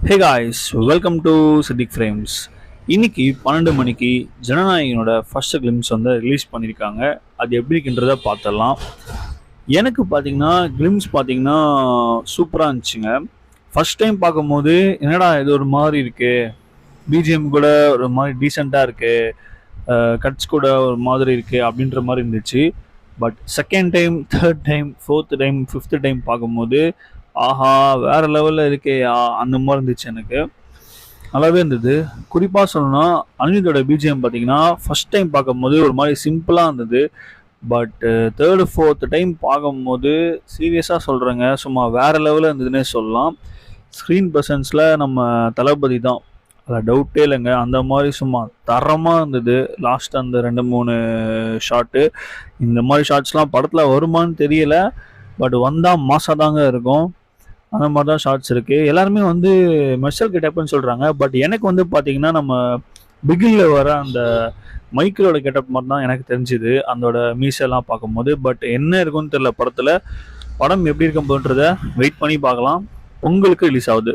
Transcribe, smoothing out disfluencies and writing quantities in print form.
Hey guys, welcome to Siddiq frames. இன்னைக்கு 12 மணிக்கு ஜனநாயகனோட ஃபர்ஸ்ட் கிளிம்ஸ் வந்து ரிலீஸ் பண்ணியிருக்காங்க. அது எப்படின்றத பார்த்துடலாம். எனக்கு பார்த்தீங்கன்னா கிளிம்ஸ் பார்த்தீங்கன்னா சூப்பராக இருந்துச்சுங்க. ஃபர்ஸ்ட் டைம் பார்க்கும்போது என்னடா இது ஒரு மாதிரி இருக்கு, பிஜிஎம் கூட ஒரு மாதிரி டீசெண்டாக இருக்கு, கட்ஸ் கூட ஒரு மாதிரி இருக்கு அப்படின்ற மாதிரி இருந்துச்சு. But second time, third time, fourth time, fifth time பார்க்கும்போது ஆஹா வேற லெவலில் இருக்கேயா அந்த மாதிரி இருந்துச்சு. எனக்கு நல்லாவே இருந்தது. குறிப்பாக சொல்லணும்னா அனிருத்தோட பிஜிஎம் பார்த்தீங்கன்னா ஃபர்ஸ்ட் டைம் பார்க்கும்போது ஒரு மாதிரி சிம்பிளாக இருந்தது. பட் தேர்டு ஃபோர்த் டைம் பார்க்கும்போது சீரியஸாக சொல்கிறேங்க, சும்மா வேறு லெவலில் இருந்ததுன்னே சொல்லலாம். ஸ்க்ரீன் ப்ரெசன்ஸில் நம்ம தளபதி தான், அதில் டவுட்டே இல்லைங்க. அந்த மாதிரி சும்மா தரமாக இருந்தது. லாஸ்ட் அந்த 2-3 ஷாட்டு, இந்த மாதிரி ஷார்ட்ஸ்லாம் படத்தில் வருமானு தெரியல. பட் வந்தால் மாசாக தாங்க இருக்கும். அந்த மாதிரி தான் ஷார்ட்ஸ் இருக்குது. எல்லாருமே வந்து மெர்சல் கெட்டப்னு சொல்கிறாங்க. பட் எனக்கு வந்து பார்த்தீங்கன்னா நம்ம பிகிலில் வர அந்த மைக்கிளோட கெட்டப் மாதிரி தான் எனக்கு தெரிஞ்சுது அதோட மீசெல்லாம் பார்க்கும்போது. பட் என்ன இருக்குன்னு தெரியல படத்தில். படம் எப்படி இருக்க போன்றதை வெயிட் பண்ணி பார்க்கலாம். பொங்கலுக்கு ரிலீஸ் ஆகுது.